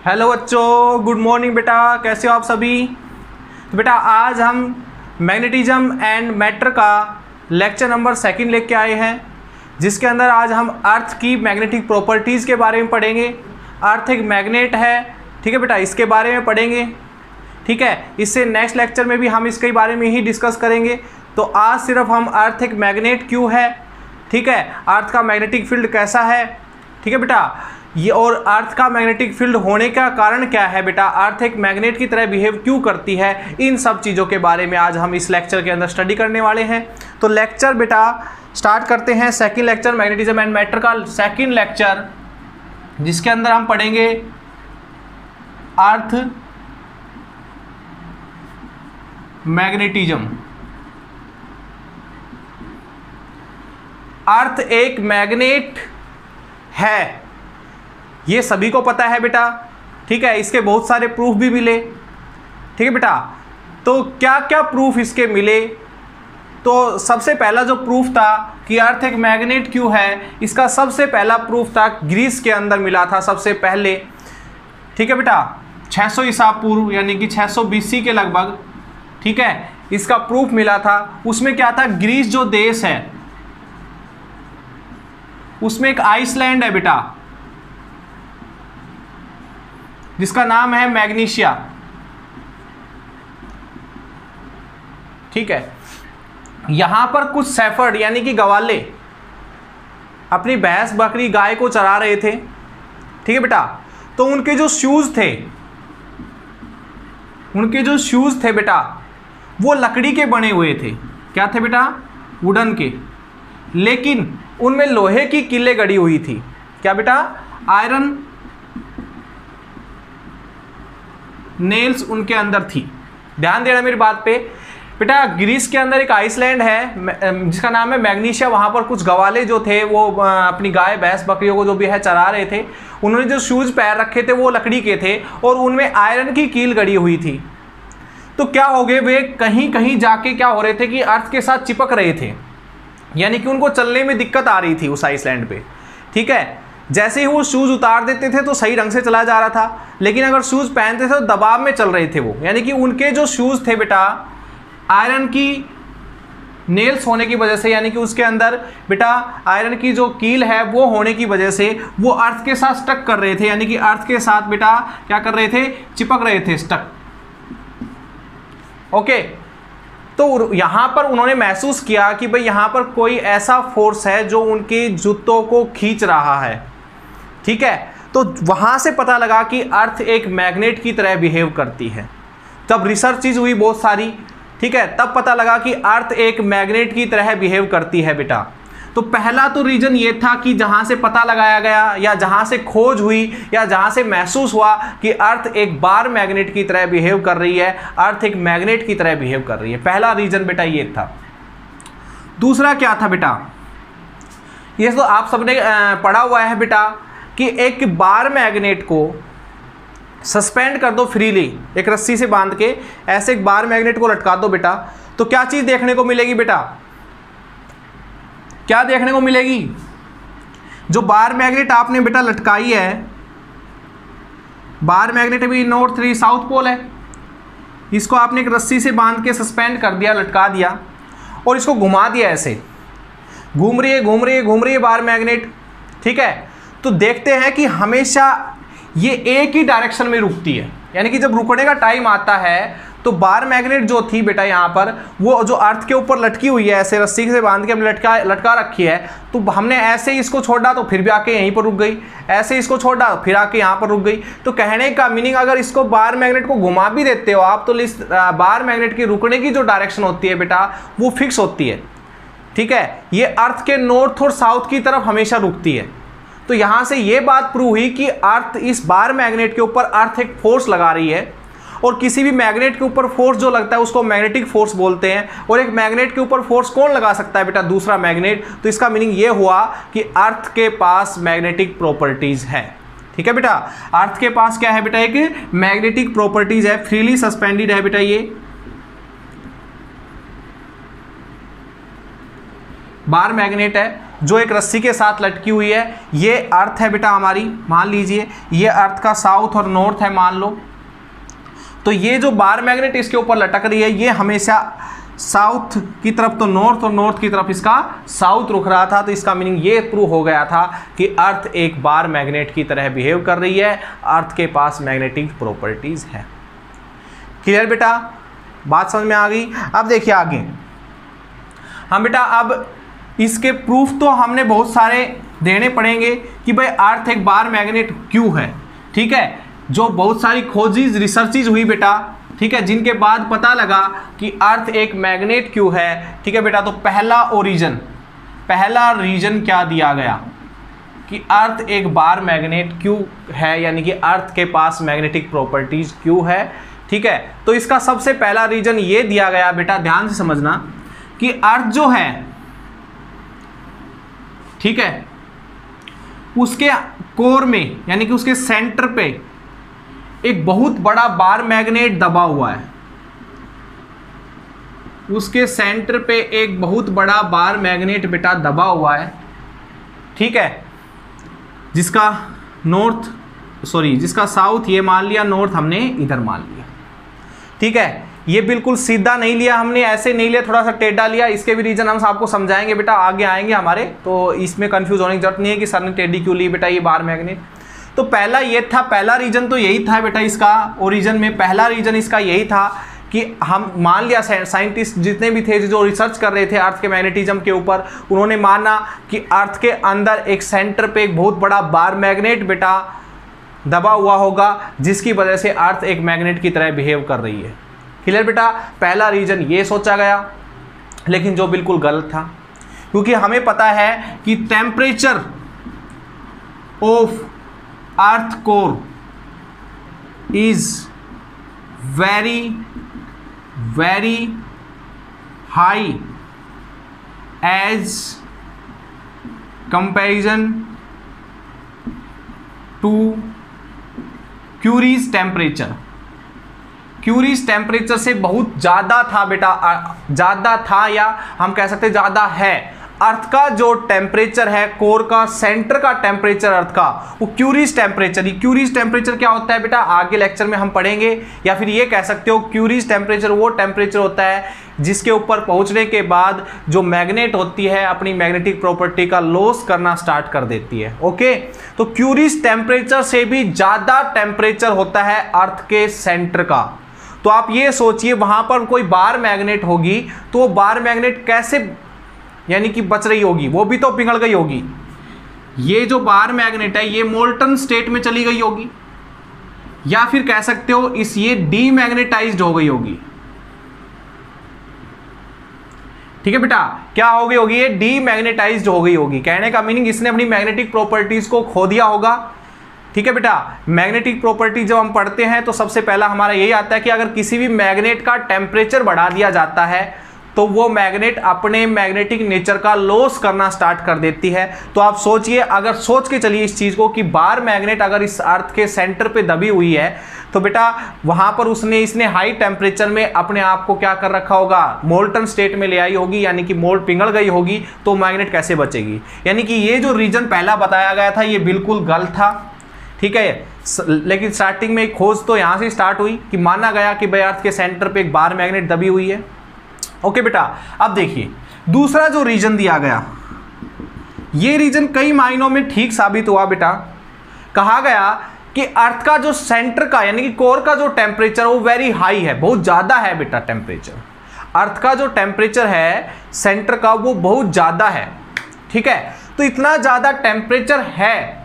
Hello बच्चों, good morning बेटा। कैसे हो आप सभी? तो बेटा आज हम मैग्नेटिज्म एंड मैटर का लेक्चर नंबर 2 लेके आए हैं, जिसके अंदर आज हम अर्थ की मैग्नेटिक प्रॉपर्टीज़ के बारे में पढ़ेंगे। अर्थ एक मैग्नेट है, ठीक है बेटा, इसके बारे में पढ़ेंगे। ठीक है, इससे नेक्स्ट लेक्चर में भी हम इसके बारे में ही डिस्कस करेंगे। तो आज सिर्फ हम अर्थ एक मैग्नेट क्यों है, ठीक है, अर्थ का मैग्नेटिक फील्ड कैसा है, ठीक है बेटा, ये और अर्थ का मैग्नेटिक फील्ड होने का कारण क्या है बेटा, अर्थ एक मैग्नेट की तरह बिहेव क्यों करती है, इन सब चीज़ों के बारे में आज हम इस लेक्चर के अंदर स्टडी करने वाले हैं। तो लेक्चर बेटा स्टार्ट करते हैं। Second lecture magnetism and matter का सेकंड लेक्चर, जिसके अंदर हम पढ़ेंगे अर्थ मैग्नेटिज्म। अर्थ एक मैग्नेट है, ये सभी को पता है बेटा, ठीक है, इसके बहुत सारे प्रूफ भी मिले, ठीक है बेटा। तो क्या क्या प्रूफ इसके मिले? तो सबसे पहला जो प्रूफ था कि अर्थ एक मैग्नेट क्यों है, इसका सबसे पहला प्रूफ था ग्रीस के अंदर मिला था सबसे पहले, ठीक है बेटा, 600 ईसा पूर्व यानी कि 600 BC के लगभग, ठीक है, इसका प्रूफ मिला था। उसमें क्या था, ग्रीस जो देश है उसमें एक आइसलैंड है बेटा, जिसका नाम है मैग्नीशिया, ठीक है। यहां पर कुछ शेफर्ड यानी कि गवाले अपनी भैंस बकरी गाय को चरा रहे थे, ठीक है बेटा। तो उनके जो शूज थे बेटा, वो लकड़ी के बने हुए थे। क्या थे बेटा? वुडन के, लेकिन उनमें लोहे की कीलें गड़ी हुई थी। क्या बेटा? आयरन नेल्स उनके अंदर थी। ध्यान देना मेरी बात पे बेटा। ग्रीस के अंदर एक आइसलैंड है जिसका नाम है मैग्नीशिया। वहां पर कुछ गवाले जो थे वो अपनी गाय भैंस बकरियों को जो भी है चरा रहे थे। उन्होंने जो शूज पैर रखे थे वो लकड़ी के थे और उनमें आयरन की कील गड़ी हुई थी। तो क्या हो गए, वे कहीं कहीं जाके क्या हो रहे थे कि अर्थ के साथ चिपक रहे थे, यानी कि उनको चलने में दिक्कत आ रही थी उस आइसलैंड पे, ठीक है। जैसे ही वो शूज़ उतार देते थे तो सही ढंग से चला जा रहा था, लेकिन अगर शूज़ पहनते थे तो दबाव में चल रहे थे वो, यानी कि उनके जो शूज़ थे बेटा आयरन की नेल्स होने की वजह से, यानी कि उसके अंदर बेटा आयरन की जो कील है वो होने की वजह से वो अर्थ के साथ स्टक कर रहे थे, यानी कि अर्थ के साथ बेटा क्या कर रहे थे, चिपक रहे थे, स्टक। ओके, तो यहाँ पर उन्होंने महसूस किया कि भाई यहाँ पर कोई ऐसा फोर्स है जो उनके जूतों को खींच रहा है, ठीक है। तो वहाँ से पता लगा कि अर्थ एक मैग्नेट की तरह बिहेव करती है। तब रिसर्चेज हुई बहुत सारी, ठीक है, तब पता लगा कि अर्थ एक मैग्नेट की तरह बिहेव करती है बेटा। तो पहला तो रीजन ये था कि जहाँ से पता लगाया गया या जहाँ से खोज हुई या जहाँ से महसूस हुआ कि अर्थ एक बार मैग्नेट की तरह बिहेव कर रही है, अर्थ एक मैग्नेट की तरह बिहेव कर रही है। पहला रीजन बेटा ये था। दूसरा क्या था बेटा, ये तो आप सबने पढ़ा हुआ है बेटा कि एक बार मैग्नेट को सस्पेंड कर दो फ्रीली, एक रस्सी से बांध के ऐसे एक बार मैग्नेट को लटका दो बेटा, तो क्या चीज़ देखने को मिलेगी बेटा? क्या देखने को मिलेगी? जो बार मैग्नेट आपने बेटा लटकाई है, बार मैग्नेट अभी नॉर्थ 3 साउथ पोल है, इसको आपने एक रस्सी से बांध के सस्पेंड कर दिया, लटका दिया और इसको घुमा दिया, ऐसे घूम रही है बार मैग्नेट, ठीक है। तो देखते हैं कि हमेशा ये एक ही डायरेक्शन में रुकती है, यानी कि जब रुकने का टाइम आता है तो बार मैग्नेट जो थी बेटा यहाँ पर, वो जो अर्थ के ऊपर लटकी हुई है, ऐसे रस्सी से बांध के हमने लटका रखी है, तो हमने ऐसे ही इसको छोड़ा तो फिर भी आके यहीं पर रुक गई, ऐसे इसको छोड़ा फिर आके यहाँ पर रुक गई। तो कहने का मीनिंग, अगर इसको बार मैग्नेट को घुमा भी देते हो आप तो बार मैग्नेट की रुकने की जो डायरेक्शन होती है बेटा वो फिक्स होती है, ठीक है। ये अर्थ के नॉर्थ और साउथ की तरफ हमेशा रुकती है। तो यहाँ से ये बात प्रूव हुई कि अर्थ, इस बार मैग्नेट के ऊपर अर्थ एक फोर्स लगा रही है, और किसी भी मैग्नेट के ऊपर फोर्स जो लगता है उसको मैग्नेटिक फोर्स बोलते हैं। और एक मैग्नेट के ऊपर फोर्स कौन लगा सकता है बेटा? दूसरा मैग्नेट। तो इसका मीनिंग ये हुआ कि अर्थ के पास मैग्नेटिक प्रॉपर्टीज है, ठीक है बेटा। अर्थ के पास क्या है बेटा? एक मैग्नेटिक प्रॉपर्टीज है, फ्रीली सस्पेंडेड है बेटा ये। बार मैग्नेट है जो एक रस्सी के साथ लटकी हुई है, ये अर्थ है बेटा हमारी, मान लीजिए ये अर्थ का साउथ और नॉर्थ है मान लो। तो ये जो बार मैग्नेट इसके ऊपर लटक रही है, ये हमेशा साउथ की तरफ तो नॉर्थ और नॉर्थ की तरफ इसका साउथ रुक रहा था। तो इसका मीनिंग ये प्रूव हो गया था कि अर्थ एक बार मैग्नेट की तरह बिहेव कर रही है, अर्थ के पास मैग्नेटिक प्रॉपर्टीज है। क्लियर बेटा, बात समझ में आ गई। अब देखिए आगे हम बेटा, अब इसके प्रूफ तो हमने बहुत सारे देने पड़ेंगे कि भाई अर्थ एक बार मैग्नेट क्यों है। ठीक है, जो बहुत सारी खोजीज रिसर्चेज हुई बेटा, ठीक है, जिनके बाद पता लगा कि अर्थ एक मैग्नेट क्यों है। ठीक है बेटा, तो पहला रीजन क्या दिया गया कि अर्थ एक बार मैग्नेट क्यों है, यानी कि अर्थ के पास मैग्नेटिक प्रॉपर्टीज क्यों है। ठीक है, तो इसका सबसे पहला रीजन ये दिया गया बेटा, ध्यान से समझना कि अर्थ जो है, ठीक है, उसके कोर में यानी कि उसके सेंटर पे एक बहुत बड़ा बार मैग्नेट दबा हुआ है। उसके सेंटर पे एक बहुत बड़ा बार मैग्नेट बेटा दबा हुआ है। ठीक है, जिसका साउथ ये मान लिया, नॉर्थ हमने इधर मान लिया। ठीक है, ये बिल्कुल सीधा नहीं लिया हमने, ऐसे नहीं लिया, थोड़ा सा टेढ़ा लिया। इसके भी रीजन हम आपको समझाएंगे बेटा, आगे आएंगे हमारे, तो इसमें कंफ्यूज होने की जरूरत नहीं है कि सर ने टेढ़ी क्यों ली बेटा ये बार मैग्नेट। तो पहला ये था, पहला रीजन तो यही था बेटा इसका, ओरिजिन में पहला रीजन इसका यही था कि हम मान लिया, साइंटिस्ट जितने भी थे जो रिसर्च कर रहे थे अर्थ के मैग्नेटिज्म के ऊपर, उन्होंने माना कि अर्थ के अंदर एक सेंटर पे एक बहुत बड़ा बार मैग्नेट बेटा दबा हुआ होगा, जिसकी वजह से अर्थ एक मैग्नेट की तरह बिहेव कर रही है। क्लियर बेटा, पहला रीजन ये सोचा गया, लेकिन जो बिल्कुल गलत था, क्योंकि हमें पता है कि temperature of earth core is very high as comparison to curies temperature. Curies temperature से बहुत ज़्यादा था बेटा, ज़्यादा था या हम कह सकते ज़्यादा है। अर्थ का जो टेम्परेचर है, कोर का सेंटर का टेम्परेचर अर्थ का, वो क्यूरीज टेम्परेचर। ये क्यूरीज टेम्परेचर क्या होता है बेटा, आगे लेक्चर में हम पढ़ेंगे। या फिर ये कह सकते हो क्यूरीज टेम्परेचर वो टेम्परेचर होता है जिसके ऊपर पहुंचने के बाद जो मैग्नेट होती है अपनी मैग्नेटिक प्रॉपर्टी का लॉस करना स्टार्ट कर देती है। ओके, तो क्यूरीज टेम्परेचर से भी ज़्यादा टेम्परेचर होता है अर्थ के सेंटर का। तो आप ये सोचिए, वहां पर कोई बार मैग्नेट होगी तो वो बार मैग्नेट कैसे यानी कि बच रही होगी, वो भी तो पिघल गई होगी। ये जो बार मैग्नेट है ये मोल्टन स्टेट में चली गई होगी, या फिर कह सकते हो ये डीमैग्नेटाइज्ड हो गई होगी। ठीक है बेटा, क्या हो गई होगी, ये डीमैग्नेटाइज्ड हो गई होगी। कहने का मीनिंग इसने अपनी मैग्नेटिक प्रॉपर्टीज को खो दिया होगा। ठीक है बेटा, मैग्नेटिक प्रॉपर्टी जब हम पढ़ते हैं तो सबसे पहला हमारा यही आता है कि अगर किसी भी मैग्नेट का टेम्परेचर बढ़ा दिया जाता है तो वो मैग्नेट अपने मैग्नेटिक नेचर का लॉस करना स्टार्ट कर देती है। तो आप सोचिए, अगर सोच के चलिए इस चीज़ को कि बार मैग्नेट अगर इस अर्थ के सेंटर पे दबी हुई है तो बेटा वहाँ पर इसने हाई टेम्परेचर में अपने आप को क्या कर रखा होगा, मोल्टन स्टेट में ले आई होगी, यानी कि मोल्ट पिघल गई होगी। तो मैग्नेट कैसे बचेगी, यानी कि ये जो रीजन पहला बताया गया था ये बिल्कुल गलत था। ठीक है, लेकिन स्टार्टिंग में एक खोज तो यहाँ से स्टार्ट हुई कि माना गया कि भाई अर्थ के सेंटर पे एक बार मैग्नेट दबी हुई है। ओके बेटा, अब देखिए दूसरा जो रीजन दिया गया, ये रीजन कई मायनों में ठीक साबित हुआ बेटा। कहा गया कि अर्थ का जो सेंटर का यानी कि कोर का जो टेम्परेचर वो वेरी हाई है, बहुत ज़्यादा है बेटा टेम्परेचर। अर्थ का जो टेम्परेचर है सेंटर का वो बहुत ज़्यादा है। ठीक है, तो इतना ज़्यादा टेम्परेचर है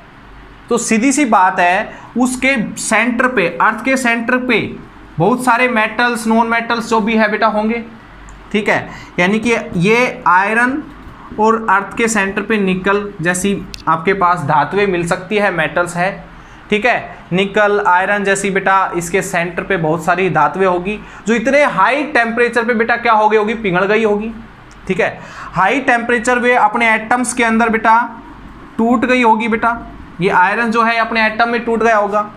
तो सीधी सी बात है उसके सेंटर पे, अर्थ के सेंटर पे बहुत सारे मेटल्स, नॉन मेटल्स जो भी है बेटा होंगे। ठीक है, यानी कि ये आयरन और अर्थ के सेंटर पे निकल जैसी आपके पास धातुएं मिल सकती है, मेटल्स है। ठीक है, निकल, आयरन जैसी बेटा इसके सेंटर पे बहुत सारी धातुएं होगी जो इतने हाई टेम्परेचर पे बेटा क्या हो गई होगी, पिघल गई होगी। ठीक है, हाई टेम्परेचर वे अपने एटम्स के अंदर बेटा टूट गई होगी। बेटा ये आयरन जो है अपने एटम में टूट गया होगा,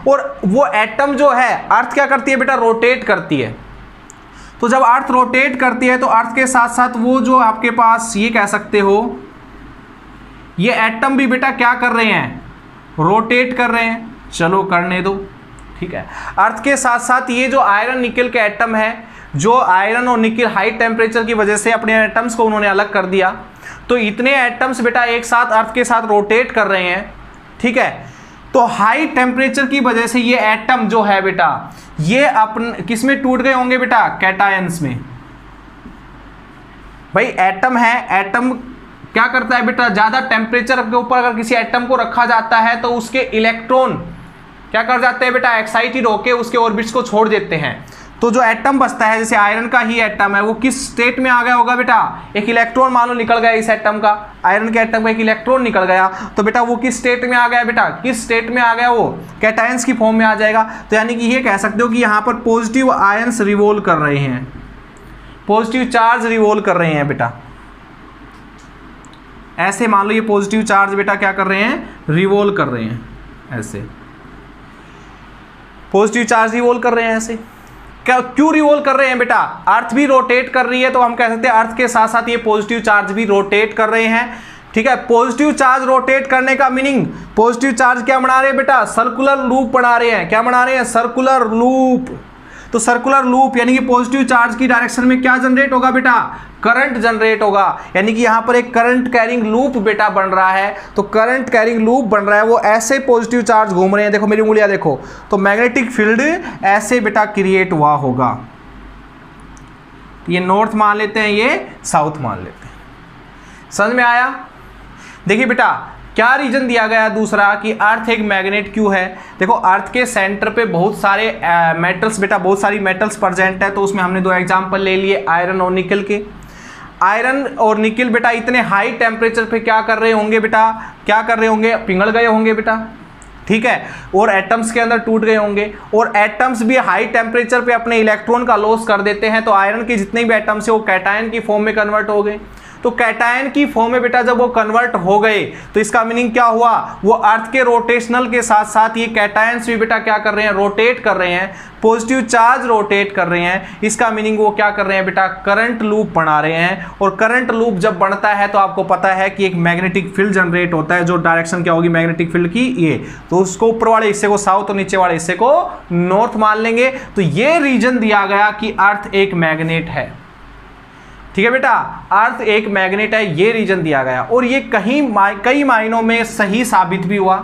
और वो एटम जो है अर्थ क्या करती है बेटा, रोटेट करती है। तो जब अर्थ रोटेट करती है तो अर्थ के साथ साथ वो जो आपके पास ये कह सकते हो ये एटम भी बेटा क्या कर रहे हैं, रोटेट कर रहे हैं, चलो करने दो, ठीक है। अर्थ के साथ साथ ये जो आयरन निकल के एटम है, जो आयरन और निकल हाई टेम्परेचर की वजह से अपने एटम्स को उन्होंने अलग कर दिया, तो इतने एटम्स बेटा एक साथ अर्थ के साथ रोटेट कर रहे हैं, ठीक है। तो हाई टेम्परेचर की वजह से ये एटम जो है बेटा, ये अपन किस में टूट गए होंगे बेटा, कैटायंस में। भाई एटम है, एटम क्या करता है बेटा, ज्यादा टेम्परेचर के ऊपर अगर किसी एटम को रखा जाता है तो उसके इलेक्ट्रॉन क्या कर जाते हैं बेटा, एक्साइटेड होके उसके ऑर्बिट्स को छोड़ देते हैं। तो जो एटम बचता है, जैसे आयरन का ही एटम है, वो किस स्टेट में आ गया होगा बेटा, एक इलेक्ट्रॉन मान लो निकल गया इस एटम का, आयरन के एटम का एक इलेक्ट्रॉन निकल गया, तो बेटा वो किस स्टेट में आ गया बेटा, किस स्टेट में आ गया, वो कैटायंस की फॉर्म में आ जाएगा। तो यानी कि ये कह सकते हो कि यहाँ पर पॉजिटिव आयंस रिवोल्व कर रहे हैं, पॉजिटिव चार्ज रिवोल्व कर रहे हैं बेटा। ऐसे मान लो ये पॉजिटिव चार्ज बेटा क्या कर रहे हैं, रिवोल्व कर रहे हैं, ऐसे पॉजिटिव चार्ज रिवोल्व कर रहे हैं। ऐसे क्यों रिवोल्व कर रहे हैं बेटा, अर्थ भी रोटेट कर रही है, तो हम कह सकते हैं अर्थ के साथ साथ ये पॉजिटिव चार्ज भी रोटेट कर रहे हैं, ठीक है। पॉजिटिव चार्ज रोटेट करने का मीनिंग, पॉजिटिव चार्ज क्या बना रहे हैं बेटा, सर्कुलर लूप बना रहे हैं, क्या बना रहे हैं, सर्कुलर लूप। तो सर्कुलर लूप यानी कि पॉजिटिव चार्ज की डायरेक्शन में क्या जनरेट होगा बेटा, करंट जनरेट होगा, यानी कि यहां पर एक करंट कैरिंग लूप बेटा बन रहा है। तो करंट कैरिंग लूप बन रहा है, वो ऐसे पॉजिटिव चार्ज घूम रहे हैं, देखो मेरी उंगलियां देखो, तो मैग्नेटिक फील्ड ऐसे बेटा क्रिएट हुआ होगा। ये नॉर्थ मान लेते हैं, ये साउथ मान लेते हैं, समझ में आया। देखिए बेटा क्या रीजन दिया गया दूसरा कि अर्थ एक मैग्नेट क्यों है। देखो अर्थ के सेंटर पे बहुत सारे मेटल्स बेटा, बहुत सारी मेटल्स प्रेजेंट है, तो उसमें हमने दो एग्जांपल ले लिए, आयरन और निकल के। आयरन और निकल बेटा इतने हाई टेम्परेचर पे क्या कर रहे होंगे बेटा, क्या कर रहे होंगे, पिघल गए होंगे बेटा, ठीक है, और एटम्स के अंदर टूट गए होंगे, और एटम्स भी हाई टेम्परेचर पे अपने इलेक्ट्रॉन का लॉस कर देते हैं, तो आयरन के जितने भी एटम्स है वो कैटायन की फॉर्म में कन्वर्ट हो गए। तो कैटायन की फॉर्म में बेटा जब वो कन्वर्ट हो गए, तो इसका मीनिंग क्या हुआ, वो अर्थ के रोटेशनल के साथ साथ ये कैटायंस भी बेटा क्या कर रहे हैं, रोटेट कर रहे हैं, पॉजिटिव चार्ज रोटेट कर रहे हैं। इसका मीनिंग वो क्या कर रहे हैं बेटा, करंट लूप बना रहे हैं। और करंट लूप जब बनता है तो आपको पता है कि एक मैग्नेटिक फील्ड जनरेट होता है, जो डायरेक्शन क्या होगी मैग्नेटिक फील्ड की, ये। तो उसको ऊपर वाले हिस्से को साउथ और नीचे वाले हिस्से को नॉर्थ मान लेंगे। तो ये रीजन दिया गया कि अर्थ एक मैग्नेट है, ठीक है बेटा, अर्थ एक मैग्नेट है, ये रीजन दिया गया। और ये कई मायनों में सही साबित भी हुआ।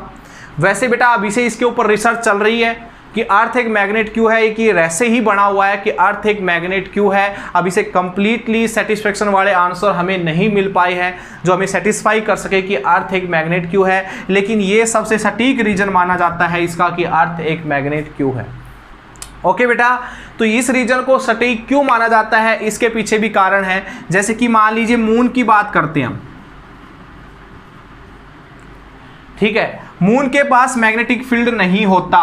वैसे बेटा अभी से इसके ऊपर रिसर्च चल रही है कि अर्थ एक मैग्नेट क्यों है, कि ऐसे ही बना हुआ है कि अर्थ एक मैग्नेट क्यों है। अभी से कंप्लीटली सेटिस्फेक्शन वाले आंसर हमें नहीं मिल पाए हैं जो हमें सेटिस्फाई कर सके कि अर्थ एक मैग्नेट क्यों है, लेकिन ये सबसे सटीक रीजन माना जाता है इसका कि अर्थ एक मैग्नेट क्यों है। ओके बेटा, तो इस रीजन को सटीक क्यों माना जाता है, इसके पीछे भी कारण है। जैसे कि मान लीजिए मून की बात करते हैं हम, ठीक है, मून के पास मैग्नेटिक फील्ड नहीं होता,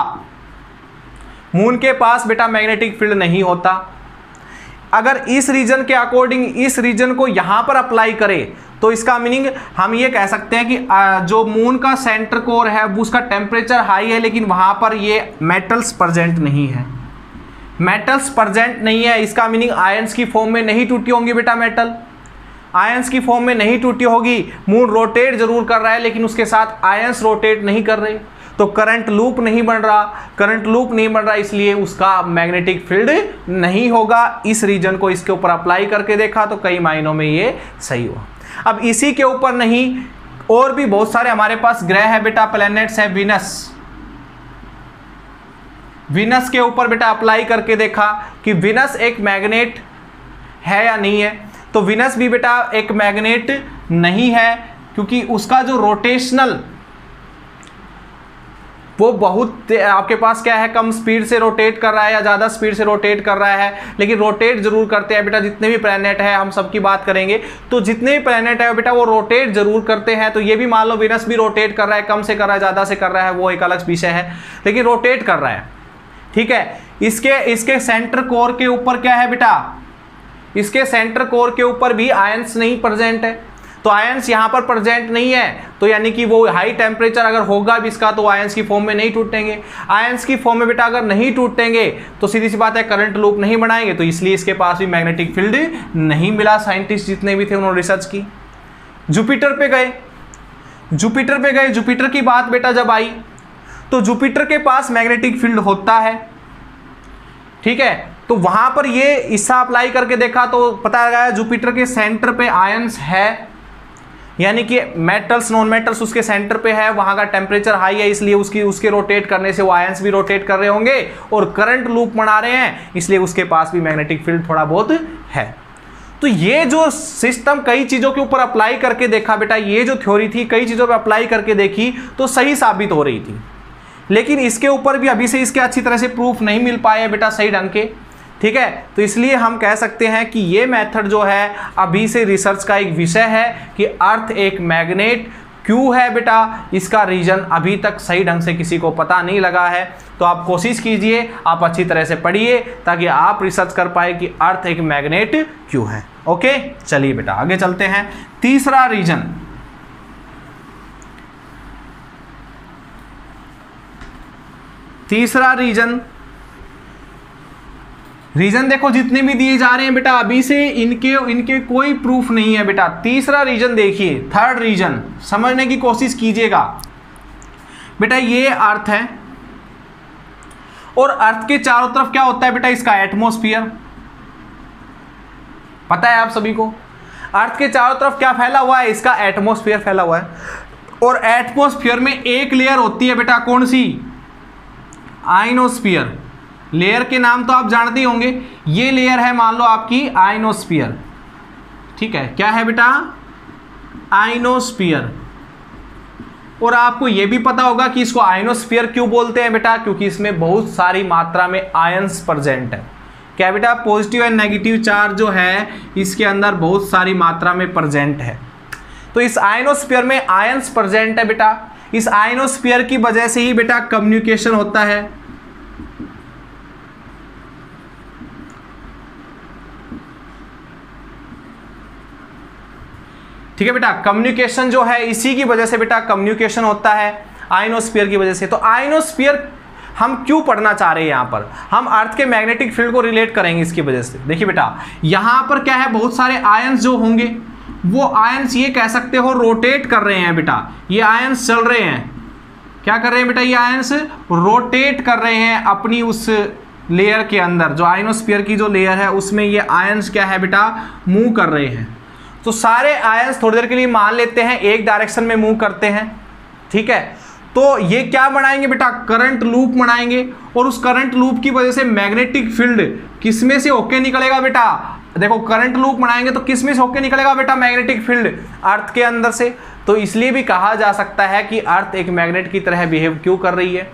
मून के पास बेटा मैग्नेटिक फील्ड नहीं होता। अगर इस रीजन के अकॉर्डिंग इस रीजन को यहां पर अप्लाई करें तो इसका मीनिंग हम ये कह सकते हैं कि जो मून का सेंटर कोर है उसका टेम्परेचर हाई है, लेकिन वहां पर ये मेटल्स प्रेजेंट नहीं है, मेटल्स प्रेजेंट नहीं है। इसका मीनिंग आयंस की फॉर्म में नहीं टूटी होंगी बेटा, मेटल आयंस की फॉर्म में नहीं टूटी होगी। मून रोटेट जरूर कर रहा है लेकिन उसके साथ आयंस रोटेट नहीं कर रहे, तो करंट लूप नहीं बन रहा, करंट लूप नहीं बन रहा, इसलिए उसका मैग्नेटिक फील्ड नहीं होगा। इस रीजन को इसके ऊपर अप्लाई करके देखा तो कई मायनों में ये सही हुआ। अब इसी के ऊपर नहीं, और भी बहुत सारे हमारे पास ग्रह है बेटा, प्लैनेट्स है। विनस के ऊपर बेटा अप्लाई करके देखा कि विनस एक मैग्नेट है या नहीं है, तो विनस भी बेटा एक मैग्नेट नहीं है, क्योंकि उसका जो रोटेशनल वो बहुत आपके पास क्या है, कम स्पीड से रोटेट कर रहा है या ज़्यादा स्पीड से रोटेट कर रहा है, लेकिन रोटेट जरूर करते हैं बेटा। जितने भी प्लैनेट है हम सबकी बात करेंगे, तो जितने भी प्लैनेट है बेटा वो रोटेट जरूर करते हैं। तो ये भी मान लो विनस भी रोटेट कर रहा है, कम से कर रहा है ज़्यादा से कर रहा है, वो एक अलग विषय है, लेकिन रोटेट कर रहा है, ठीक है। इसके सेंटर कोर के ऊपर क्या है बेटा, इसके सेंटर कोर के ऊपर भी आयंस नहीं प्रेजेंट है, तो आयंस यहां पर प्रेजेंट नहीं है, तो यानी कि वो हाई टेम्परेचर अगर होगा भी इसका तो आयंस की फॉर्म में नहीं टूटेंगे। आयंस की फॉर्म में बेटा अगर नहीं टूटेंगे तो सीधी सी बात है करंट लूप नहीं बनाएंगे, तो इसलिए इसके पास भी मैग्नेटिक फील्ड नहीं मिला। साइंटिस्ट जितने भी थे उन्होंने रिसर्च की। जुपिटर पे गए जुपिटर पे गए, जुपिटर की बात बेटा जब आई तो जुपिटर के पास मैग्नेटिक फील्ड होता है, ठीक है। तो वहां पर ये हिस्सा अप्लाई करके देखा तो पता लगा जुपिटर के सेंटर पे आयंस है, यानी कि मेटल्स नॉन मेटल्स उसके सेंटर पे है, वहां का टेम्परेचर हाई है, इसलिए उसके रोटेट करने से वो आयंस भी रोटेट कर रहे होंगे और करंट लूप बना रहे हैं, इसलिए उसके पास भी मैग्नेटिक फील्ड थोड़ा बहुत है। तो ये जो सिस्टम कई चीजों के ऊपर अप्लाई करके देखा बेटा, ये जो थ्योरी थी कई चीजों पर अप्लाई करके देखी तो सही साबित हो रही थी, लेकिन इसके ऊपर भी अभी से इसके अच्छी तरह से प्रूफ नहीं मिल पाए बेटा सही ढंग के, ठीक है। तो इसलिए हम कह सकते हैं कि ये मेथड जो है अभी से रिसर्च का एक विषय है कि अर्थ एक मैग्नेट क्यों है बेटा, इसका रीजन अभी तक सही ढंग से किसी को पता नहीं लगा है। तो आप कोशिश कीजिए, आप अच्छी तरह से पढ़िए ताकि आप रिसर्च कर पाए कि अर्थ एक मैग्नेट क्यों है। ओके, चलिए बेटा आगे चलते हैं। तीसरा रीजन, रीजन देखो जितने भी दिए जा रहे हैं बेटा अभी से इनके कोई प्रूफ नहीं है बेटा। तीसरा रीजन देखिए, थर्ड रीजन समझने की कोशिश कीजिएगा बेटा। ये अर्थ है और अर्थ के चारों तरफ क्या होता है बेटा, इसका एटमॉस्फेयर पता है आप सभी को। अर्थ के चारों तरफ क्या फैला हुआ है, इसका एटमॉस्फेयर फैला हुआ है, और एटमॉस्फेयर में एक लेयर होती है बेटा, कौन सी, आयनोस्फीयर। लेयर के नाम तो आप जानते ही होंगे, ये लेयर है मान लो आपकी आयनोस्फीयर, ठीक है। क्या है बेटा, आयनोस्फीयर। और आपको यह भी पता होगा कि इसको आयनोस्फीयर क्यों बोलते हैं बेटा, क्योंकि इसमें बहुत सारी मात्रा में आयंस प्रेजेंट है। क्या बेटा, पॉजिटिव एंड नेगेटिव चार्ज जो है इसके अंदर बहुत सारी मात्रा में प्रेजेंट है। तो इस आयनोस्फीयर में आयंस प्रेजेंट है बेटा। इस आयनोस्फीयर की वजह से ही बेटा कम्युनिकेशन होता है, ठीक है बेटा। कम्युनिकेशन जो है इसी की वजह से बेटा कम्युनिकेशन होता है, आयनोस्फीयर की वजह से। तो आयनोस्फीयर हम क्यों पढ़ना चाह रहे हैं, यहां पर हम अर्थ के मैग्नेटिक फील्ड को रिलेट करेंगे इसकी वजह से। देखिए बेटा यहां पर क्या है, बहुत सारे आयंस जो होंगे वो आयंस ये कह सकते हो रोटेट कर रहे हैं बेटा। ये आयंस चल रहे हैं, क्या कर रहे हैं बेटा, ये आयंस रोटेट कर रहे हैं अपनी उस लेयर के अंदर, जो आयनोस्फीयर की जो लेयर है उसमें ये आयंस क्या है बेटा, मूव कर रहे हैं। तो सारे आयंस थोड़ी देर के लिए मान लेते हैं एक डायरेक्शन में मूव करते हैं, ठीक है। तो ये क्या बनाएंगे बेटा, करंट लूप बनाएंगे, और उस करंट लूप की वजह से मैग्नेटिक फील्ड किसमें से होके निकलेगा बेटा, देखो करंट लूप बनाएंगे तो किसमें से होके निकलेगा बेटा, मैग्नेटिक फील्ड अर्थ के अंदर से। तो इसलिए भी कहा जा सकता है कि अर्थ एक मैग्नेट की तरह बिहेव क्यों कर रही है।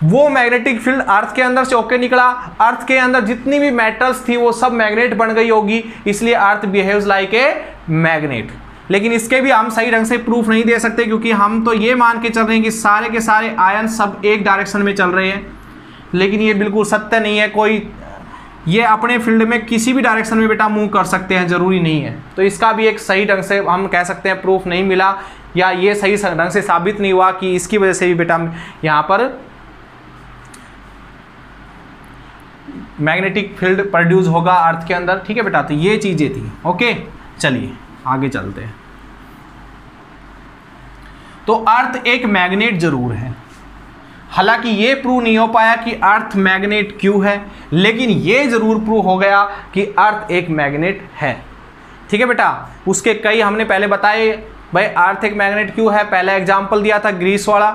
वो मैग्नेटिक फील्ड अर्थ के अंदर से होके निकला, अर्थ के अंदर जितनी भी मेटल्स थी वो सब मैग्नेट बन गई होगी, इसलिए अर्थ बिहेव्स लाइक ए मैग्नेट। लेकिन इसके भी हम सही ढंग से प्रूफ नहीं दे सकते, क्योंकि हम तो ये मान के चल रहे हैं कि सारे के सारे आयन सब एक डायरेक्शन में चल रहे हैं, लेकिन ये बिल्कुल सत्य नहीं है। कोई ये अपने फील्ड में किसी भी डायरेक्शन में बेटा मूव कर सकते हैं, जरूरी नहीं है। तो इसका भी एक सही ढंग से हम कह सकते हैं प्रूफ नहीं मिला, या ये सही ढंग से साबित नहीं हुआ कि इसकी वजह से भी बेटा यहाँ पर मैग्नेटिक फील्ड प्रोड्यूस होगा अर्थ के अंदर, ठीक है बेटा। तो ये चीजें थी। ओके, चलिए आगे चलते हैं। तो अर्थ एक मैग्नेट जरूर है, हालांकि ये प्रूव नहीं हो पाया कि अर्थ मैग्नेट क्यों है, लेकिन ये जरूर प्रूव हो गया कि अर्थ एक मैग्नेट है, ठीक है बेटा। उसके कई हमने पहले बताए भाई अर्थ एक मैग्नेट क्यों है। पहला एग्जाम्पल दिया था ग्रीस वाला,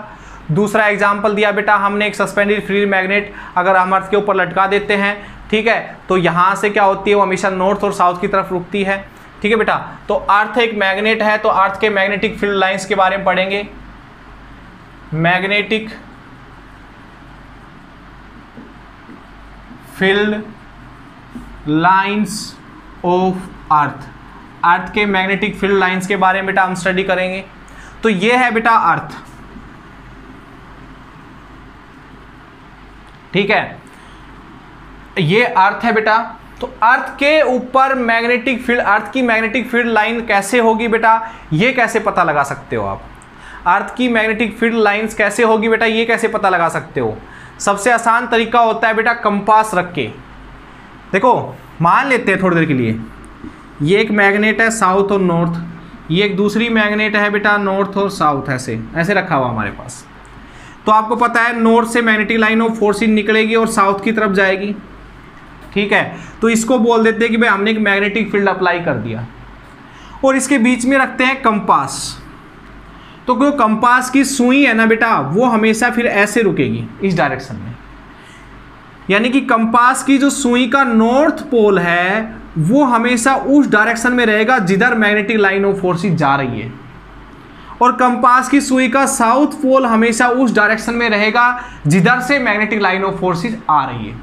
दूसरा एग्जाम्पल दिया बेटा हमने एक सस्पेंडेड फ्री मैग्नेट अगर हम अर्थ के ऊपर लटका देते हैं, ठीक है, तो यहाँ से क्या होती है, वो हमेशा नॉर्थ और साउथ की तरफ रुकती है, ठीक है बेटा। तो अर्थ एक मैग्नेट है, तो अर्थ के मैग्नेटिक फील्ड लाइंस के बारे में पढ़ेंगे। Magnetic field lines of earth, earth के मैग्नेटिक फील्ड लाइंस के बारे में बेटा हम स्टडी करेंगे। तो ये है बेटा अर्थ, ठीक है, ये अर्थ है बेटा। तो अर्थ के ऊपर मैग्नेटिक फील्ड, अर्थ की मैग्नेटिक फील्ड लाइन कैसे होगी बेटा, ये कैसे पता लगा सकते हो आप। अर्थ की मैग्नेटिक फील्ड लाइंस कैसे होगी बेटा, ये कैसे पता लगा सकते हो। सबसे आसान तरीका होता है बेटा कंपास रख के। देखो मान लेते हैं थोड़ी देर के लिए, ये एक मैग्नेट है साउथ और नॉर्थ, ये एक दूसरी मैग्नेट है बेटा नॉर्थ और साउथ, ऐसे ऐसे रखा हुआ हमारे पास। तो आपको पता है नॉर्थ से मैग्नेटिक लाइन ऑफ फोर्स निकलेगी और साउथ की तरफ जाएगी, ठीक है। तो इसको बोल देते हैं कि भाई हमने एक मैग्नेटिक फील्ड अप्लाई कर दिया। और इसके बीच में रखते हैं कंपास। तो जो कंपास की सुई है ना बेटा, वो हमेशा फिर ऐसे रुकेगी इस डायरेक्शन में, यानी कि कंपास की जो सुई का नॉर्थ पोल है वो हमेशा उस डायरेक्शन में रहेगा जिधर मैग्नेटिक लाइन ऑफ फोर्सेस जा रही है, और कंपास की सुई का साउथ पोल हमेशा उस डायरेक्शन में रहेगा जिधर से मैग्नेटिक लाइन ऑफ फोर्सेस आ रही है।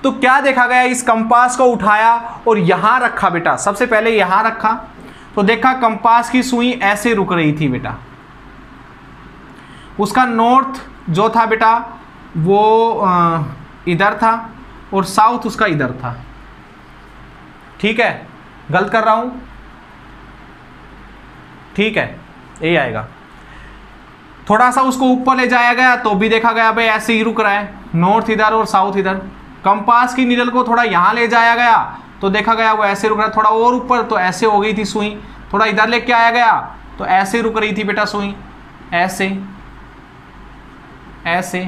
तो क्या देखा गया, इस कंपास को उठाया और यहां रखा बेटा, सबसे पहले यहां रखा तो देखा कंपास की सुई ऐसे रुक रही थी बेटा, उसका नॉर्थ जो था बेटा वो इधर था और साउथ उसका इधर था, ठीक है। गलत कर रहा हूं, ठीक है, यही आएगा। थोड़ा सा उसको ऊपर ले जाया गया तो भी देखा गया भाई ऐसे ही रुक रहा है, नॉर्थ इधर और साउथ इधर। कंपास की नीडल को थोड़ा यहां ले जाया गया तो देखा गया वो ऐसे रुक रहा है, थोड़ा और ऊपर तो ऐसे हो गई थी सुई, थोड़ा इधर लेके आया गया तो ऐसे रुक रही थी बेटा सुई, ऐसे ऐसे।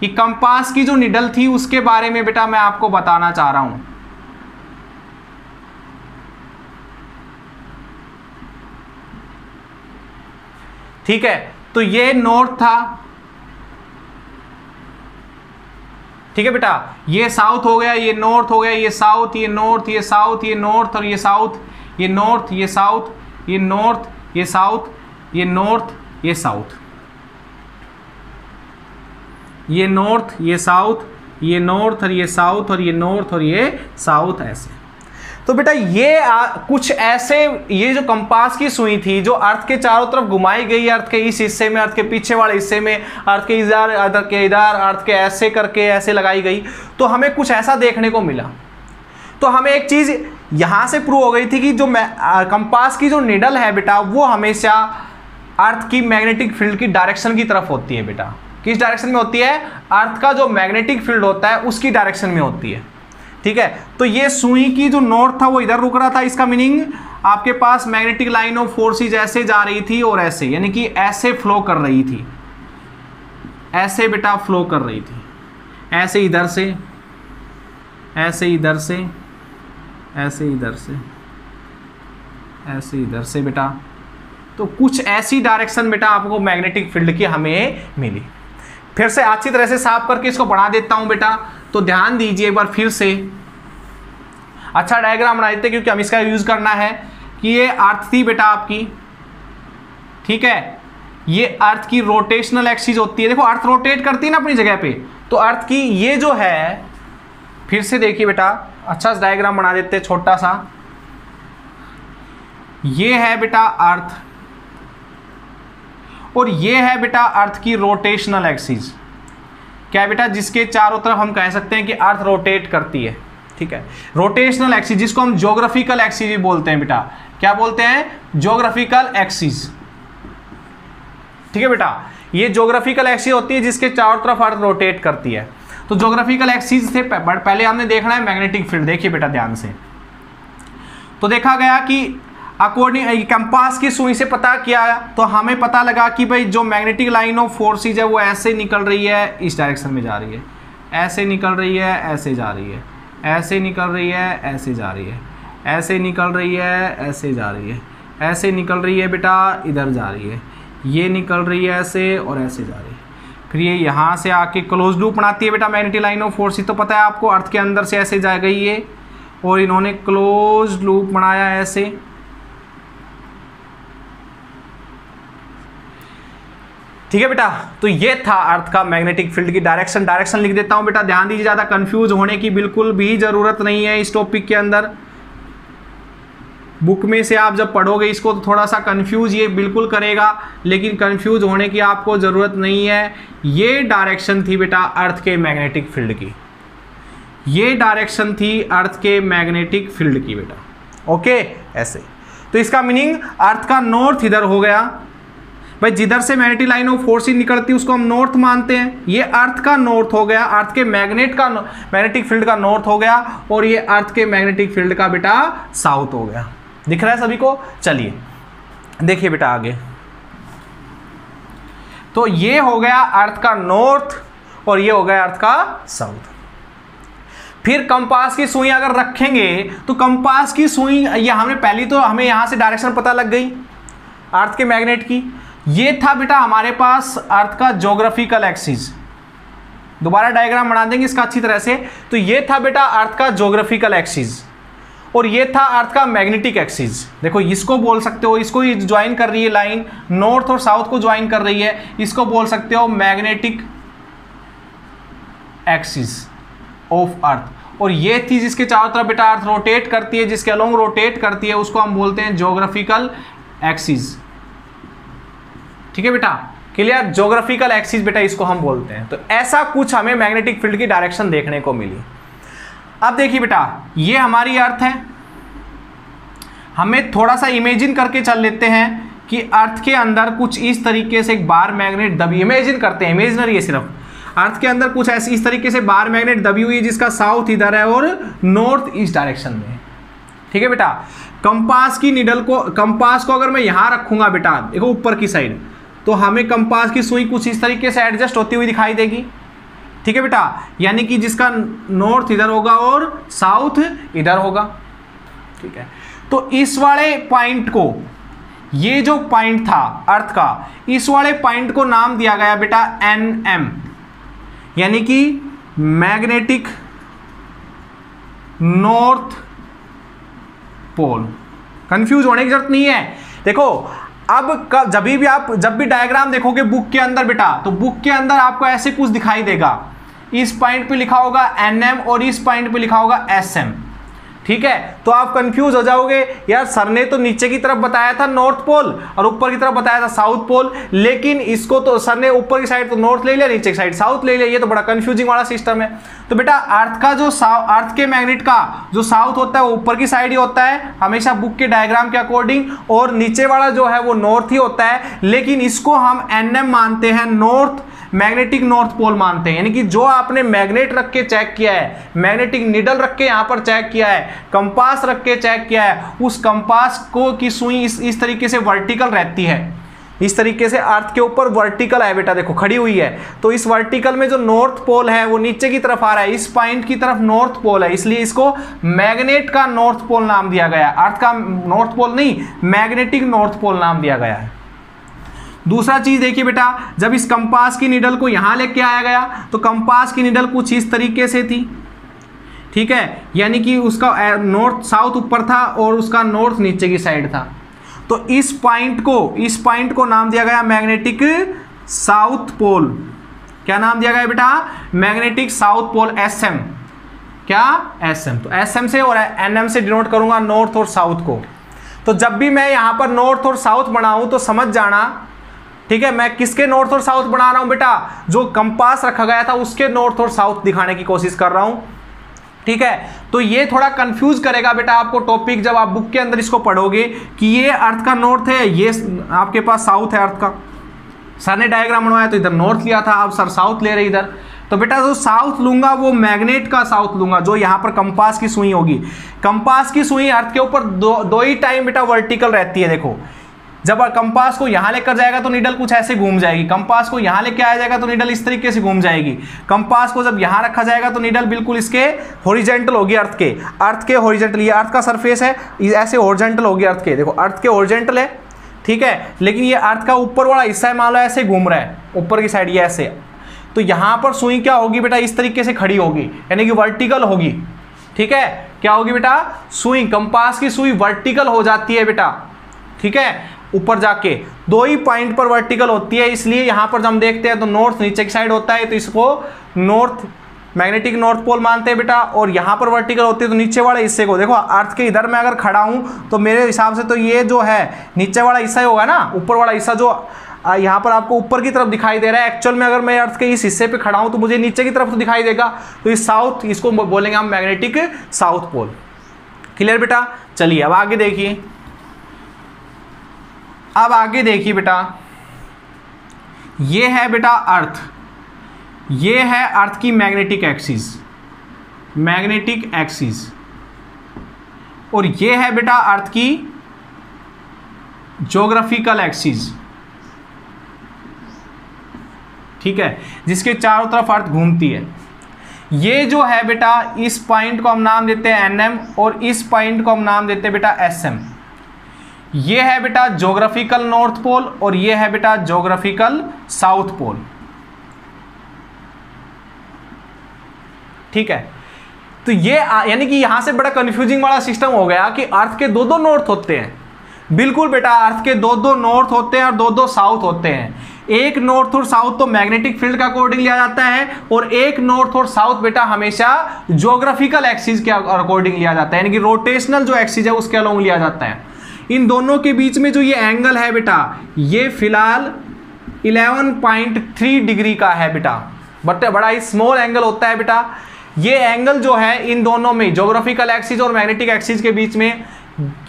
कि कंपास की जो नीडल थी उसके बारे में बेटा मैं आपको बताना चाह रहा हूं। ठीक है, तो ये नॉर्थ था, ठीक है बेटा, ये साउथ हो गया, ये नॉर्थ हो गया, ये साउथ, ये नॉर्थ, ये साउथ, ये नॉर्थ और ये साउथ, ये नॉर्थ, ये साउथ, ये नॉर्थ, ये साउथ, ये नॉर्थ, ये साउथ, ये नॉर्थ, ये साउथ, ये नॉर्थ और ये साउथ और ये नॉर्थ और ये साउथ, ऐसे। तो बेटा ये कुछ ऐसे, ये जो कंपास की सुई थी जो अर्थ के चारों तरफ घुमाई गई, अर्थ के इस हिस्से में, अर्थ के पीछे वाले हिस्से में, अर्थ के इधर, अर्थ के इधर, अर्थ के ऐसे करके ऐसे लगाई गई, तो हमें कुछ ऐसा देखने को मिला। तो हमें एक चीज यहां से प्रूव हो गई थी कि जो कंपास की जो नीडल है बेटा वो हमेशा अर्थ की मैग्नेटिक फील्ड की डायरेक्शन की तरफ होती है बेटा। किस डायरेक्शन में होती है? अर्थ का जो मैग्नेटिक फील्ड होता है उसकी डायरेक्शन में होती है, ठीक है। तो ये सुई की जो नॉर्थ था वो इधर रुक रहा था, इसका मीनिंग आपके पास मैग्नेटिक लाइन ऑफ फोर्सेस ऐसे जा रही थी और ऐसे, यानी कि ऐसे फ्लो कर रही थी, ऐसे बेटा फ्लो कर रही थी, ऐसे इधर से, ऐसे इधर से, ऐसे इधर से, ऐसे इधर से बेटा। तो कुछ ऐसी डायरेक्शन बेटा आपको मैग्नेटिक फील्ड की हमें मिली। फिर से अच्छी तरह से साफ करके इसको बना देता हूं बेटा, तो ध्यान दीजिए एक बार फिर से। अच्छा डायग्राम बना देते क्योंकि हम इसका यूज करना है कि ये अर्थ थी बेटा आपकी, ठीक है। ये अर्थ की रोटेशनल एक्सिस होती है, देखो अर्थ रोटेट करती है ना अपनी जगह पे, तो अर्थ की ये जो है, फिर से देखिए बेटा, अच्छा सा डायग्राम बना देते छोटा सा। ये है बेटा अर्थ और ये है बेटा अर्थ की रोटेशनल एक्सिस, क्या है बेटा, जिसके चारों तरफ हम कह सकते हैं कि अर्थ रोटेट करती है, ठीक है। रोटेशनल एक्सिस जिसको हम ज्योग्राफिकल एक्सिस भी बोलते हैं बेटा, क्या बोलते हैं? ज्योग्राफिकल एक्सिस, ठीक है बेटा। ये ज्योग्राफिकल एक्सिस होती है जिसके चारों तरफ अर्थ रोटेट करती है। तो ज्योग्राफिकल एक्सिस से पहले हमने देखना है मैग्नेटिक फील्ड। देखिए बेटा ध्यान से, तो देखा गया कि अकॉर्डिंग कंपास की सुई से पता किया तो हमें पता लगा कि भाई जो मैग्नेटिक लाइन ऑफ फोर्सेस है वो ऐसे निकल रही है, इस डायरेक्शन में जा रही है, ऐसे निकल रही है, ऐसे जा रही है, ऐसे निकल रही है, ऐसे जा रही है, ऐसे निकल रही है, ऐसे जा रही है, ऐसे निकल रही है बेटा, इधर जा रही है, ये निकल रही है ऐसे और ऐसे जा रही है। फिर ये यहाँ से आके क्लोज लूप बनाती है बेटा मैग्नेटिक लाइन ऑफ फोर्सेस, तो पता है आपको अर्थ के अंदर से ऐसे जा गई है और इन्होंने क्लोज लूप बनाया ऐसे, ठीक है बेटा। तो ये था अर्थ का मैग्नेटिक फील्ड की डायरेक्शन। डायरेक्शन लिख देता हूं बेटा, ध्यान दीजिए, ज्यादा कंफ्यूज होने की बिल्कुल भी जरूरत नहीं है इस टॉपिक के अंदर। बुक में से आप जब पढ़ोगे इसको तो थोड़ा सा कंफ्यूज ये बिल्कुल करेगा, लेकिन कंफ्यूज होने की आपको जरूरत नहीं है। ये डायरेक्शन थी बेटा अर्थ के मैग्नेटिक फील्ड की, ये डायरेक्शन थी अर्थ के मैग्नेटिक फील्ड की बेटा, ओके ऐसे। तो इसका मीनिंग अर्थ का नॉर्थ इधर हो गया भाई, जिधर से मैग्नेटिक लाइन ऑफ फोर्स निकलती है उसको हम नॉर्थ मानते हैं। ये अर्थ का नॉर्थ हो गया, अर्थ के मैग्नेटिक फील्ड का नॉर्थ हो गया, और ये अर्थ के मैग्नेटिक फील्ड का बेटा साउथ हो गया। दिख रहा है सभी को? चलिए देखिए बेटा आगे, तो ये हो गया अर्थ का नॉर्थ और ये हो गया अर्थ का साउथ। फिर कंपास की सुई अगर रखेंगे तो कंपास की सुई, ये हमने पहली तो हमें यहां से डायरेक्शन पता लग गई अर्थ के मैग्नेट की। ये था बेटा हमारे पास अर्थ का ज्योग्राफिकल एक्सिस। दोबारा डायग्राम बना देंगे इसका अच्छी तरह से। तो ये था बेटा अर्थ का ज्योग्राफिकल एक्सिस और ये था अर्थ का मैग्नेटिक एक्सिस। देखो इसको बोल सकते हो, इसको ज्वाइन कर रही है लाइन, नॉर्थ और साउथ को ज्वाइन कर रही है, इसको बोल सकते हो मैग्नेटिक एक्सिस ऑफ अर्थ। और ये थी जिसके चारों तरफ बेटा अर्थ रोटेट करती है, जिसके अलोंग रोटेट करती है, उसको हम बोलते हैं ज्योग्राफिकल एक्सिस। ठीक है बेटा, क्लियर? ज्योग्राफिकल एक्सिस बेटा इसको हम बोलते हैं। तो ऐसा कुछ हमें मैग्नेटिक फील्ड की डायरेक्शन देखने को मिली। अब देखिए बेटा, ये हमारी अर्थ है। हमें थोड़ा सा इमेजिन करके चल लेते हैं कि अर्थ के अंदर कुछ इस तरीके से एक बार मैग्नेट दबी, इमेजिन करते हैं, इमेजिनरी है सिर्फ। अर्थ के अंदर कुछ ऐसी इस तरीके से बार मैग्नेट दबी हुई है जिसका साउथ इधर है और नॉर्थ ईस्ट डायरेक्शन में। ठीक है बेटा, कंपास की निडल को, कंपास को अगर मैं यहां रखूंगा बेटा, देखो ऊपर की साइड, तो हमें कंपास की सुई कुछ इस तरीके से एडजस्ट होती हुई दिखाई देगी। ठीक है बेटा, यानी कि जिसका नॉर्थ इधर होगा और साउथ इधर होगा। ठीक है, तो इस वाले पॉइंट को, ये जो पॉइंट था अर्थ का, इस वाले पॉइंट को नाम दिया गया बेटा NM, यानी कि मैग्नेटिक नॉर्थ पोल। कंफ्यूज होने की जरूरत नहीं है। देखो अब जब भी डायग्राम देखोगे बुक के अंदर बेटा, तो बुक के अंदर आपको ऐसे कुछ दिखाई देगा। इस पॉइंट पे लिखा होगा NM और इस पॉइंट पे लिखा होगा SM। ठीक है, तो आप कंफ्यूज हो जाओगे, यार सर ने तो नीचे की तरफ बताया था नॉर्थ पोल और ऊपर की तरफ बताया था साउथ पोल, लेकिन इसको तो सर ने ऊपर की साइड तो नॉर्थ ले लिया, नीचे की साइड साउथ ले लिया। ये तो बड़ा कंफ्यूजिंग वाला सिस्टम है। तो बेटा अर्थ का जो अर्थ के मैग्नेट का जो साउथ होता है वो ऊपर की साइड ही होता है हमेशा बुक के डायग्राम के अकॉर्डिंग, और नीचे वाला जो है वो नॉर्थ ही होता है। लेकिन इसको हम NM मानते हैं, नॉर्थ मैग्नेटिक नॉर्थ पोल मानते हैं। यानी कि जो आपने मैग्नेट रख के चेक किया है, मैग्नेटिक निडल रख के यहां पर चेक किया है, कंपास रख के चेक किया है, उस कंपास को की सुई इस तरीके से वर्टिकल रहती है। इस तरीके से अर्थ के ऊपर वर्टिकल है बेटा, देखो खड़ी हुई है। तो इस वर्टिकल में जो नॉर्थ पोल है वो नीचे की तरफ आ रहा है, इस पॉइंट की तरफ नॉर्थ पोल है, इसलिए इसको मैग्नेट का नॉर्थ पोल नाम दिया गया। अर्थ का नॉर्थ पोल नहीं, मैग्नेटिक नॉर्थ पोल नाम दिया गया है। दूसरा चीज देखिए बेटा, जब इस कंपास की निडल को यहां लेके आया गया तो कंपास की निडल कुछ इस तरीके से थी। ठीक है, यानी कि उसका नॉर्थ साउथ ऊपर था और उसका नॉर्थ नीचे की साइड था। तो इस पॉइंट को नाम दिया गया मैग्नेटिक साउथ पोल। क्या नाम दिया गया बेटा? Magnetic south pole, SM। क्या? SM। तो SM से और NM से डिनोट करूंगा नॉर्थ और साउथ को। तो जब भी मैं यहां पर नॉर्थ और साउथ बनाऊं तो समझ जाना, ठीक है, मैं किसके नॉर्थ और साउथ बना रहा हूं बेटा? जो कंपास रखा गया था उसके नॉर्थ और साउथ दिखाने की कोशिश कर रहा हूं। ठीक है, तो ये थोड़ा कंफ्यूज करेगा बेटा आपको टॉपिक, जब आप बुक के अंदर इसको पढ़ोगे कि ये अर्थ का नॉर्थ है, ये आपके पास साउथ है अर्थ का। सर ने डायग्राम बनवाया तो इधर नॉर्थ लिया था, अब सर साउथ ले रहे इधर। तो बेटा जो साउथ लूंगा वो मैग्नेट का साउथ लूंगा, जो यहां पर कंपास की सुई होगी। कंपास की सुई अर्थ के ऊपर दो ही टाइम बेटा वर्टिकल रहती है। देखो जब कंपास को यहां लेकर जाएगा तो नीडल कुछ ऐसे घूम जाएगी, कंपास को यहां लेके आया जाएगा तो नीडल इस तरीके से घूम जाएगी, कंपास को जब यहां रखा जाएगा तो नीडल बिल्कुल इसके हॉरिजॉन्टल होगी, अर्थ के हॉरिजॉन्टल। ये अर्थ का सरफेस है, ऐसे हॉरिजॉन्टल होगी अर्थ के। देखो अर्थ के हॉरिजॉन्टल है, ठीक है, लेकिन ये अर्थ का ऊपर वाला हिस्सा है, मान लो ऐसे घूम रहा है ऊपर की साइड, ये ऐसे। तो यहां पर सुई क्या होगी बेटा? इस तरीके से खड़ी होगी, यानी कि वर्टिकल होगी। ठीक है, क्या होगी बेटा? सुई, कंपास की सुई वर्टिकल हो जाती है बेटा। ठीक है, ऊपर जाके दो ही पॉइंट पर वर्टिकल होती है, इसलिए यहां पर जब हम देखते हैं तो नॉर्थ नीचे की साइड होता है, तो इसको नॉर्थ मैग्नेटिक नॉर्थ पोल मानते हैं बेटा। और यहां पर वर्टिकल होती है तो नीचे वाले हिस्से को, देखो अर्थ के इधर मैं अगर खड़ा हूं तो मेरे हिसाब से तो ये जो है नीचे वाला हिस्सा ही होगा ना, ऊपर वाला हिस्सा जो यहां पर आपको ऊपर की तरफ दिखाई दे रहा है, एक्चुअल में अगर मैं अर्थ के इस हिस्से पे खड़ा हूं तो मुझे नीचे की तरफ तो दिखाई देगा। तो इस साउथ, इसको बोलेंगे हम मैग्नेटिक साउथ पोल। क्लियर बेटा? चलिए अब आगे देखिए, अब आगे देखिए बेटा, ये है बेटा अर्थ, ये है अर्थ की मैग्नेटिक एक्सिस, मैग्नेटिक एक्सिस, और ये है बेटा अर्थ की ज्योग्राफिकल एक्सिस, ठीक है, जिसके चारों तरफ अर्थ घूमती है। ये जो है बेटा, इस पॉइंट को हम नाम देते हैं NM और इस पॉइंट को हम नाम देते हैं बेटा SM। ये है बेटा ज्योग्राफिकल नॉर्थ पोल और ये है बेटा ज्योग्राफिकल साउथ पोल, ठीक है। तो ये यानी कि यहां से बड़ा कंफ्यूजिंग वाला सिस्टम हो गया कि अर्थ के दो दो नॉर्थ होते हैं। बिल्कुल बेटा, अर्थ के दो दो नॉर्थ होते हैं और दो दो साउथ होते हैं। एक नॉर्थ और साउथ तो मैग्नेटिक फील्ड का अकॉर्डिंग लिया जाता है और एक नॉर्थ और साउथ बेटा हमेशा ज्योग्राफिकल एक्सिस के अकॉर्डिंग लिया जाता है, यानी कि रोटेशनल जो एक्सिस है उसके अलोंग लिया जाता है। इन दोनों के बीच में जो ये एंगल है बेटा, ये फिलहाल 11.3 डिग्री का है बेटा, बट बड़ा ही स्मॉल एंगल होता है बेटा। ये एंगल जो है इन दोनों में, ज्योग्राफिकल एक्सिस और मैग्नेटिक एक्सिस के बीच में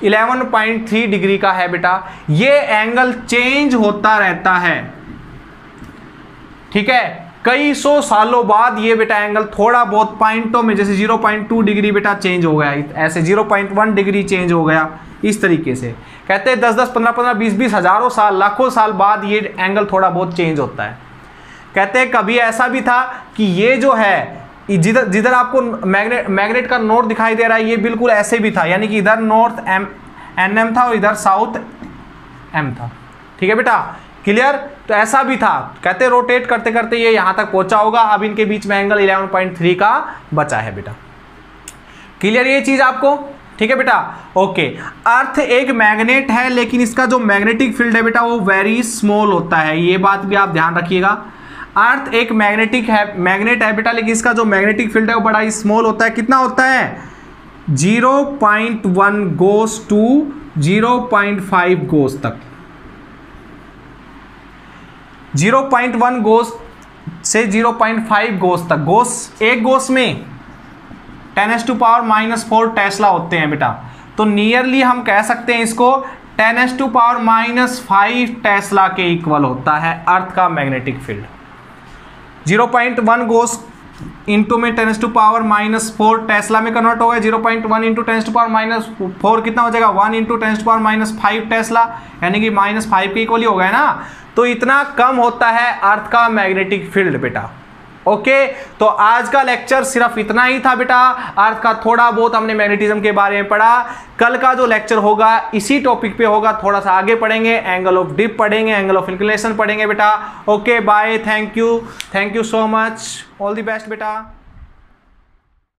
11.3 डिग्री का है बेटा। ये एंगल चेंज होता रहता है, ठीक है। कई सौ सालों बाद ये बेटा एंगल थोड़ा बहुत पॉइंटों में, जैसे 0.2 डिग्री बेटा चेंज हो गया, ऐसे 0.1 डिग्री चेंज हो गया, इस तरीके से। कहते हैं 10-10, 15-15, 20-20 हजारों साल, लाखों साल बाद ये एंगल थोड़ा बहुत चेंज होता है। कहते हैं कभी ऐसा भी था कि ये जो है, जिधर आपको मैग्नेट का नॉर्थ दिखाई दे रहा है, ये बिल्कुल ऐसे भी था, यानी कि इधर नॉर्थ NM था और इधर साउथ M था, ठीक है बेटा, क्लियर। तो ऐसा भी था, कहते रोटेट करते करते ये यहां तक पहुंचा होगा। अब इनके बीच में एंगल 11.3 का बचा है बेटा, क्लियर ये चीज आपको, ठीक है बेटा। ओके, अर्थ एक मैग्नेट है, लेकिन इसका जो मैग्नेटिक फील्ड है बेटा वो वेरी स्मॉल होता है, ये बात भी आप ध्यान रखिएगा। अर्थ एक मैग्नेट है बेटा, लेकिन इसका जो मैग्नेटिक फील्ड है वो बड़ा ही स्मॉल होता है। कितना होता है? 0.1 गोस टू 0.5 गोस तक, 0.1 गोस से 0.5 गोस तक। गोस, एक गोस में 10⁻⁻4 टेस्ला होते हैं बेटा, तो नियरली हम कह सकते हैं इसको 10⁻⁵ टेस्ला के इक्वल होता है अर्थ का मैग्नेटिक फील्ड। 0.1 गोस इंटू में 10⁻⁻4 टेस्ला में कन्वर्ट होगा। 0.1 इंटू 10⁻⁻4 कितना हो जाएगा? 1 इंटू 10⁻⁵ टेस्ला, यानी कि -5 के इक्वल ही हो गया ना। तो इतना कम होता है अर्थ का मैग्नेटिक फील्ड बेटा। ओके, तो आज का लेक्चर सिर्फ इतना ही था बेटा। अर्थ का थोड़ा बहुत हमने मैग्नेटिज्म के बारे में पढ़ा। कल का जो लेक्चर होगा इसी टॉपिक पे होगा, थोड़ा सा आगे पढ़ेंगे, एंगल ऑफ डिप पढ़ेंगे, एंगल ऑफ इंक्लिनेशन पढ़ेंगे बेटा। Okay bye, thank you so much, all the best बेटा।